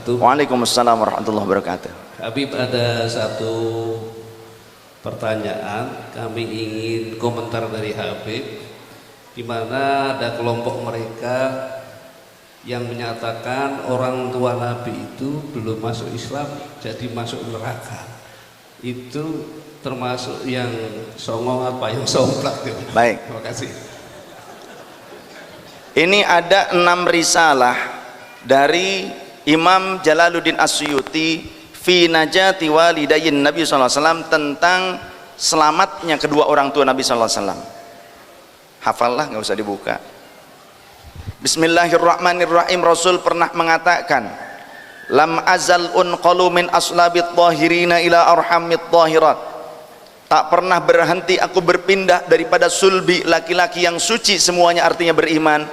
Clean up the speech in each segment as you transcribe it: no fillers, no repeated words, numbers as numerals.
wabarakatuh. Waalaikumsalam warahmatullahi wabarakatuh. Habib, ada satu pertanyaan, kami ingin komentar dari Habib, di mana ada kelompok mereka yang menyatakan orang tua Nabi itu belum masuk Islam jadi masuk neraka. Itu termasuk yang songong apa yang somplak? Baik. Terima kasih. Ini ada 6 risalah dari Imam Jalaluddin As-Suyuti fi najati walidayin Nabi SAW tentang selamatnya kedua orang tua Nabi SAW. Hafallah, nggak usah dibuka. Bismillahirrahmanirrahim. Rasul pernah mengatakan, lam azal unqalu min aslabit tahirina ila arhamit tahirat. Tak pernah berhenti aku berpindah daripada sulbi laki-laki yang suci semuanya, artinya beriman,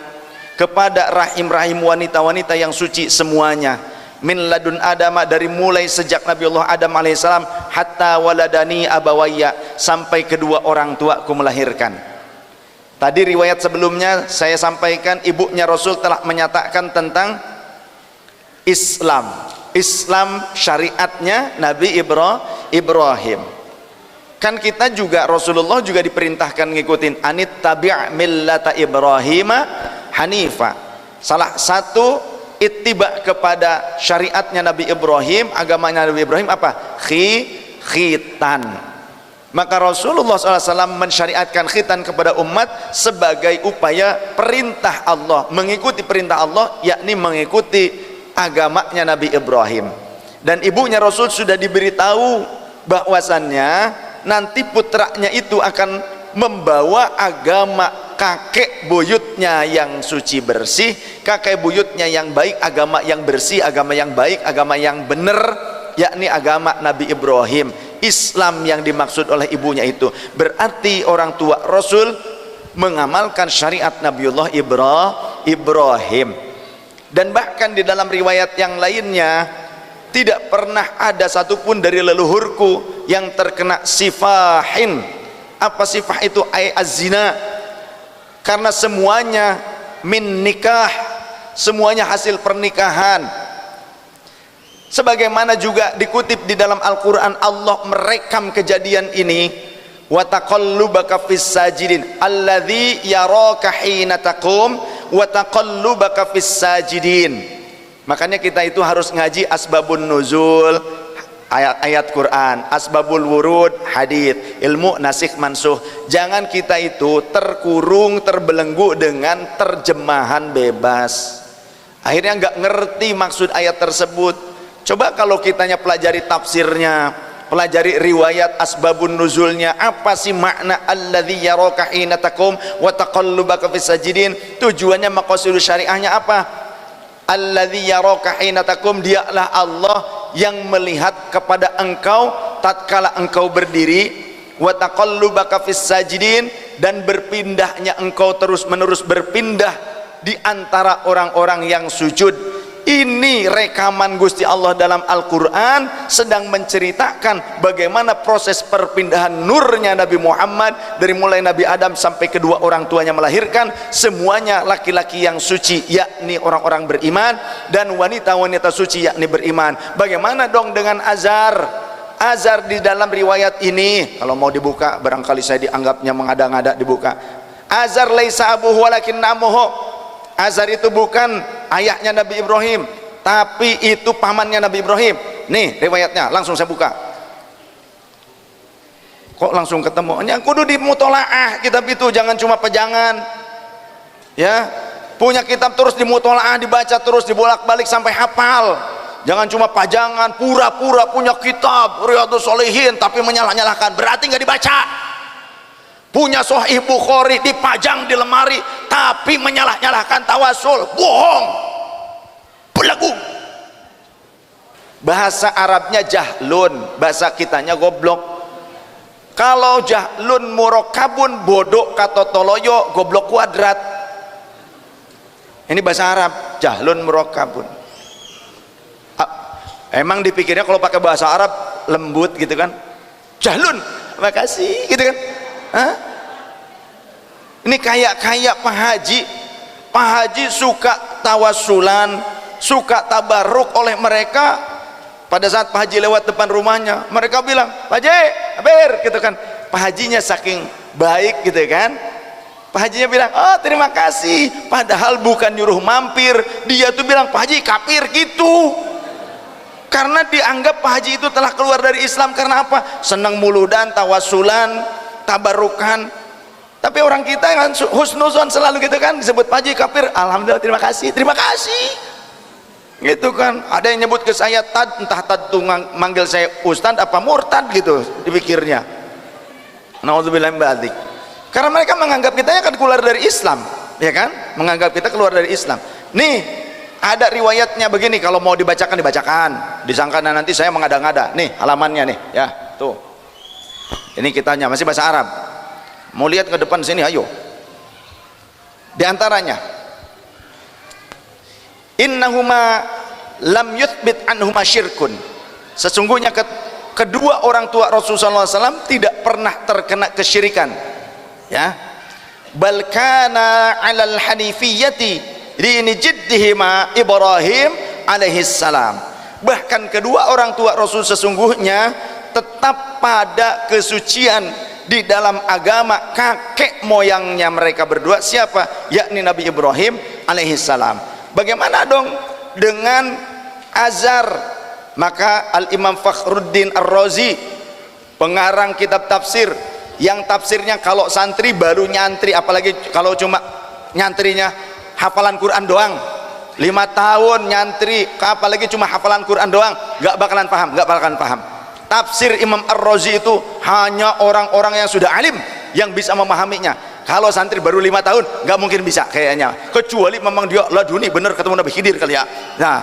kepada rahim-rahim wanita-wanita yang suci semuanya. Min ladun Adam, dari mulai sejak Nabiullah Adam alaihissalam, hatta waladani abawayya, sampai kedua orang tuaku melahirkan. Tadi riwayat sebelumnya saya sampaikan ibunya Rasul telah menyatakan tentang Islam syariatnya Nabi Ibrahim. Kan kita juga, Rasulullah juga diperintahkan ngikutin anit tabi' millata Ibrahim hanifa. Salah satu ittiba kepada syariatnya Nabi Ibrahim, agamanya Nabi Ibrahim apa? Khitan. Maka Rasulullah SAW mensyariatkan khitan kepada umat sebagai upaya perintah Allah, mengikuti perintah Allah, yakni mengikuti agamanya Nabi Ibrahim. Dan ibunya Rasul sudah diberitahu bahwasannya nanti putranya itu akan membawa agama kakek buyutnya yang suci bersih, kakek buyutnya yang baik, agama yang bersih, agama yang baik, agama yang benar, yakni agama Nabi Ibrahim. Islam yang dimaksud oleh ibunya itu berarti orang tua Rasul mengamalkan syariat Nabiullah Ibrahim. Dan bahkan di dalam riwayat yang lainnya, tidak pernah ada satupun dari leluhurku yang terkena sifahin. Apa sifah itu? Az-zina. Karena semuanya min nikah, semuanya hasil pernikahan. Sebagaimana juga dikutip di dalam Al-Quran, Allah merekam kejadian ini, wa taqallubaka fis sajidin alladzi yaraka hina taqum wa taqallubaka fis sajidin. Makanya kita itu harus ngaji asbabun nuzul, ayat-ayat Quran, asbabul wurud, hadits, ilmu nasikh mansuh. Jangan kita itu terkurung, terbelenggu dengan terjemahan bebas, akhirnya nggak ngerti maksud ayat tersebut. Coba kalau kitanya pelajari tafsirnya, pelajari riwayat asbabun nuzulnya, apa sih makna alladzi yaraka hina taqum wa taqallubaka fis sajidin, tujuannya, maqasidus syariahnya apa? Alladzi yaraka hina taqum, dialah Allah yang melihat kepada engkau tatkala engkau berdiri, wa taqallubaka fis sajidin, dan berpindahnya engkau terus-menerus berpindah di antara orang-orang yang sujud. Ini rekaman Gusti Allah dalam Al-Quran sedang menceritakan bagaimana proses perpindahan nurnya Nabi Muhammad dari mulai Nabi Adam sampai kedua orang tuanya melahirkan, semuanya laki-laki yang suci, yakni orang-orang beriman, dan wanita-wanita suci, yakni beriman. Bagaimana dong dengan azar? Azar di dalam riwayat ini, kalau mau dibuka barangkali saya dianggapnya mengada-ngada, dibuka. Azar laisa abuhu walakin namuhu. Azar itu bukan ayahnya Nabi Ibrahim, tapi itu pamannya Nabi Ibrahim. Nih riwayatnya, langsung saya buka. Kok langsung ketemu? Yang kudu di mutolaah kitab itu, jangan cuma pejangan. Ya, punya kitab terus di mutolaah, dibaca terus, dibolak-balik sampai hafal. Jangan cuma pajangan, pura-pura punya kitab Riyadhus Shalihin tapi menyalah-nyalahkan, berarti nggak dibaca. Punya Sahih Bukhari dipajang di lemari tapi menyalah-nyalahkan tawasul, bohong, belagu. Bahasa Arabnya jahlun, bahasa kitanya goblok. Kalau jahlun murokabun, bodoh katotoloyo, goblok kuadrat. Ini bahasa Arab, jahlun murokabun. Emang dipikirnya kalau pakai bahasa Arab lembut gitu kan, jahlun, makasih gitu kan. Hah? Ini kayak Pak Haji suka tawasulan, suka tabarruk oleh mereka. Pada saat Pak Haji lewat depan rumahnya, mereka bilang, Pak Haji, hampir gitu kan. Pak Hajinya saking baik gitu kan, Pak Hajinya bilang, oh terima kasih, padahal bukan nyuruh mampir, dia tuh bilang, Pak Haji kafir gitu. Karena dianggap Pak Haji itu telah keluar dari Islam. Karena apa? Senang muludan, tawasulan, tabarukan. Tapi orang kita kan husnuzon selalu gitu kan, disebut Pak Haji kafir, alhamdulillah terima kasih gitu kan. Ada yang nyebut ke saya tad, entah tad tuh manggil saya ustad apa murtad gitu dipikirnya. Nauzubillah min dzalik. Karena mereka menganggap kita akan keluar dari Islam, ya kan? Menganggap kita keluar dari Islam. Nih, ada riwayatnya begini, kalau mau dibacakan, disangka nanti saya mengada-ngada. Nih halamannya nih, ya tuh. Ini kitanya masih bahasa Arab. Mau lihat ke depan sini, ayo. Di antaranya, innahuma lam yuthbit anhuma syirkun. Sesungguhnya kedua orang tua Rasulullah SAW tidak pernah terkena kesyirikan, ya. Bal kana 'alal hanifiyyati dini jiddihima Ibrahim alaihi salam. Bahkan kedua orang tua Rasul sesungguhnya tetap pada kesucian di dalam agama kakek moyangnya mereka berdua, siapa? Yakni Nabi Ibrahim alaihi salam. Bagaimana dong dengan Azar? Maka Al-Imam Fakhruddin Ar-Razi, pengarang kitab tafsir, yang tafsirnya kalau santri baru nyantri, apalagi kalau cuma nyantrinya hafalan Quran doang, 5 tahun nyantri, apalagi cuma hafalan Quran doang, gak bakalan paham. Tafsir Imam Ar-Razi itu hanya orang-orang yang sudah alim yang bisa memahaminya. Kalau santri baru 5 tahun nggak mungkin bisa kayaknya, kecuali memang dia laduni bener ketemu Nabi Khidir kali ya. Nah,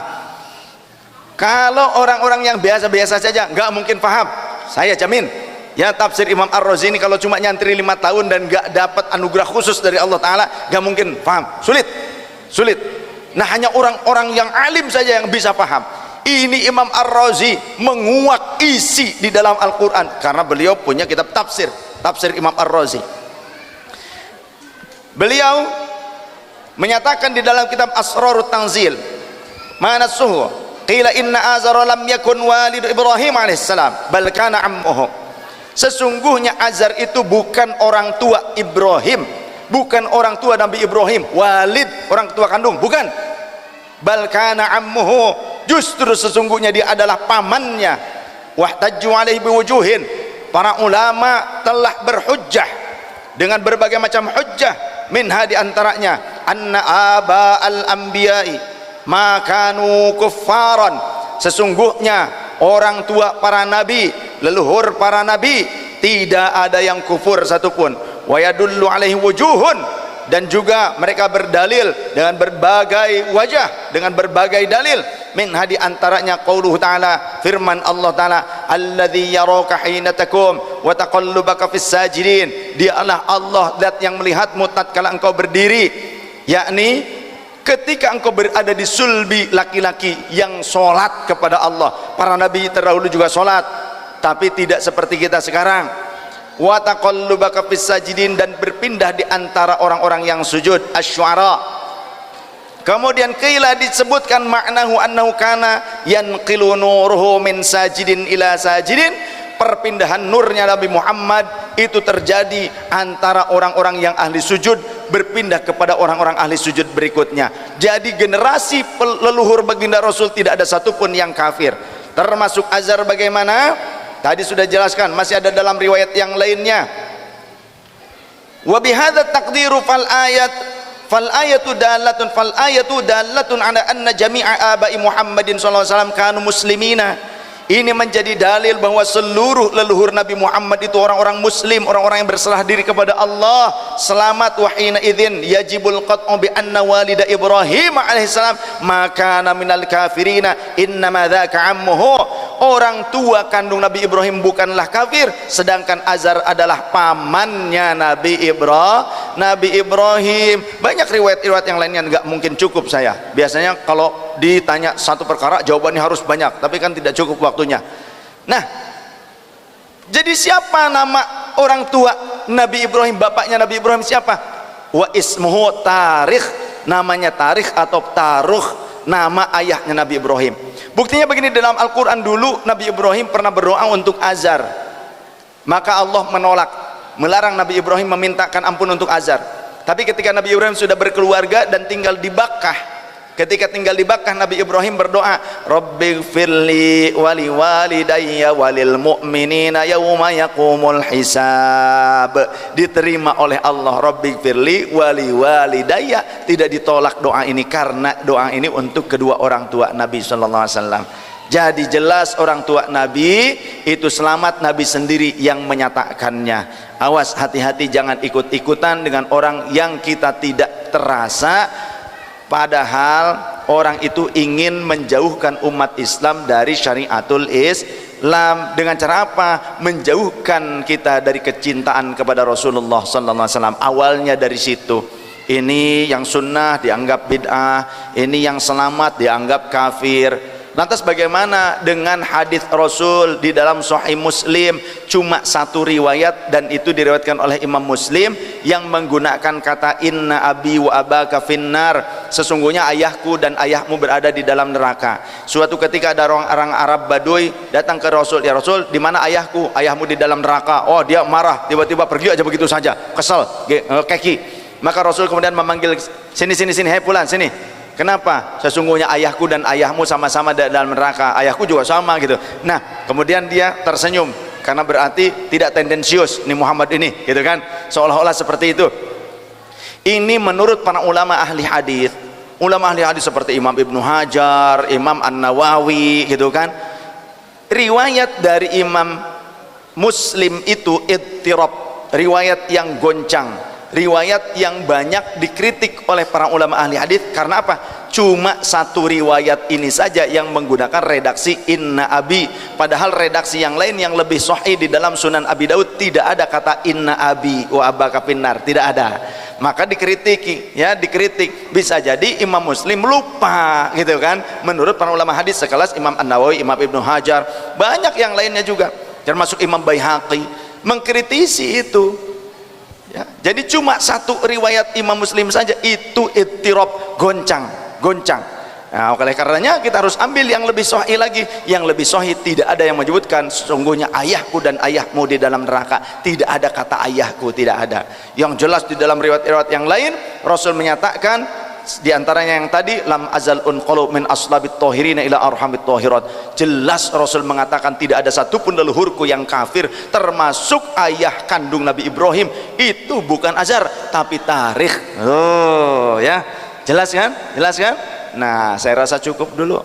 kalau orang-orang yang biasa-biasa saja nggak mungkin paham, saya jamin ya. Tafsir Imam Ar-Razi ini kalau cuma nyantri 5 tahun dan nggak dapat anugerah khusus dari Allah Ta'ala, nggak mungkin paham, sulit. Nah, hanya orang-orang yang alim saja yang bisa paham. Ini Imam Ar-Razi menguak isi di dalam Al-Quran karena beliau punya kitab tafsir Imam Ar-Razi. Beliau menyatakan di dalam kitab Asrarut Tanzil, mana suhu qila inna Azara lam yakun walid Ibrahim alaihissalam bal kana ammuhu. Sesungguhnya Azar itu bukan orang tua Ibrahim, bukan orang tua Nabi Ibrahim. Walid orang tua kandung, bukan. Bal kana ammuhu, justru sesungguhnya dia adalah pamannya. Wahtajju alaihi biwujuhin, para ulama telah berhujjah dengan berbagai macam hujjah. Minha diantaranya anna aba al-anbiya'i ma kanu kuffaran. Sesungguhnya orang tua para nabi, leluhur para nabi, tidak ada yang kufur satupun. Wa yadullu alaihi wujuhun, dan juga mereka berdalil dengan berbagai wajah, dengan berbagai dalil. Minha diantaranya qauluhu ta'ala, firman Allah Ta'ala, alladzi yaraka hina takum wa taqallubaka fis sajidin. Dialah Allah zat yang melihatmu tatkala engkau berdiri, yakni ketika engkau berada di sulbi laki-laki yang sholat kepada Allah. Para nabi terdahulu juga sholat, tapi tidak seperti kita sekarang. Wa taqallubaka fis sajidin, dan berpindah di antara orang-orang yang sujud. Asy-Syu'ara. Kemudian qila disebutkan maknahu annahu kana yanqilu nuruhu min sajidin ila sajidin. Perpindahan nurnya Nabi Muhammad itu terjadi antara orang-orang yang ahli sujud berpindah kepada orang-orang ahli sujud berikutnya. Jadi generasi leluhur baginda Rasul tidak ada satupun yang kafir, termasuk Azar. Bagaimana? Tadi sudah jelaskan, masih ada dalam riwayat yang lainnya. Wa bihadza taqdiru fal ayatu dalatun ala anna jami'a abai Muhammadin sallallahu alaihi wasallam kanu muslimina. Ini menjadi dalil bahwa seluruh leluhur Nabi Muhammad itu orang-orang muslim, orang-orang yang berserah diri kepada Allah. Selamat wa hina idzin yajibul qat'u bi anna walida Ibrahim alaihissalam maka minal kafirina innama dzaka ammuhu. Orang tua kandung Nabi Ibrahim bukanlah kafir, sedangkan Azar adalah pamannya Nabi Ibrahim. Banyak riwayat-riwayat yang lainnya, nggak mungkin cukup saya. Biasanya kalau ditanya satu perkara jawabannya harus banyak, tapi kan tidak cukup waktunya. Nah, jadi siapa nama orang tua Nabi Ibrahim, bapaknya Nabi Ibrahim siapa? Wa ismuhu Tarikh, namanya Tarikh atau Taruh. nama ayahnya Nabi Ibrahim. Buktinya begini, dalam Al-Quran dulu Nabi Ibrahim pernah berdoa untuk Azar, maka Allah menolak, melarang Nabi Ibrahim memintakan ampun untuk Azar. Tapi ketika Nabi Ibrahim sudah berkeluarga dan tinggal di Bakkah, ketika tinggal di Bakkah, Nabi Ibrahim berdoa, Rabbighfirli wali walidayya walil mu'minina yawma yaqumul hisab. Diterima oleh Allah, Rabbighfirli wali walidayya. Tidak ditolak doa ini karena doa ini untuk kedua orang tua Nabi sallallahu alaihi wasallam. Jadi jelas orang tua Nabi itu selamat, Nabi sendiri yang menyatakannya. Awas, hati-hati, jangan ikut-ikutan dengan orang yang kita tidak terasa, padahal orang itu ingin menjauhkan umat Islam dari syariatul Islam. Dengan cara apa? Menjauhkan kita dari kecintaan kepada Rasulullah sallallahu alaihi wasallam. Awalnya dari situ. Ini yang sunnah dianggap bid'ah, ini yang selamat dianggap kafir. Lantas bagaimana dengan hadis Rasul di dalam Sahih Muslim, cuma satu riwayat dan itu diriwayatkan oleh Imam Muslim yang menggunakan kata inna abi wa abaka finnar, sesungguhnya ayahku dan ayahmu berada di dalam neraka. Suatu ketika ada orang Arab Baduy datang ke Rasul, ya Rasul, di mana ayahku? Ayahmu di dalam neraka. Oh, dia marah, tiba-tiba pergi aja begitu saja, kesel, keki. Maka Rasul kemudian memanggil, sini, hei pulan, sini. Kenapa? Sesungguhnya ayahku dan ayahmu sama-sama dalam neraka, ayahku juga sama gitu. Nah, kemudian dia tersenyum karena berarti tidak tendensius nih Muhammad ini, gitu kan? Seolah-olah seperti itu. Ini menurut para ulama ahli hadis. Ulama ahli hadis seperti Imam Ibnu Hajar, Imam An-Nawawi, gitu kan? Riwayat dari Imam Muslim itu idtirab, riwayat yang goncang, riwayat yang banyak dikritik oleh para ulama ahli hadis. Karena apa? Cuma satu riwayat ini saja yang menggunakan redaksi inna abi, padahal redaksi yang lain yang lebih sahih di dalam Sunan Abi Daud tidak ada kata inna abi wa abaka finnar, tidak ada. Maka dikritiki, ya, dikritik. Bisa jadi Imam Muslim lupa, gitu kan? Menurut para ulama hadis sekelas Imam An-Nawawi, Imam Ibnu Hajar, banyak yang lainnya juga, termasuk Imam Baihaqi mengkritisi itu. Ya, jadi cuma satu riwayat Imam Muslim saja itu ittirab, goncang. Nah, oleh karenanya kita harus ambil yang lebih sahih lagi. Yang lebih sahih tidak ada yang menyebutkan sesungguhnya ayahku dan ayahmu di dalam neraka. Tidak ada kata ayahku, tidak ada. Yang jelas di dalam riwayat-riwayat yang lain Rasul menyatakan, di antaranya yang tadi lam azal unqalu min aslabit tahirina ila arhamit tahirat. Jelas Rasul mengatakan tidak ada satupun leluhurku yang kafir, termasuk ayah kandung Nabi Ibrahim. Itu bukan Azar tapi Tarikh. Oh ya, jelas kan? Nah, saya rasa cukup dulu.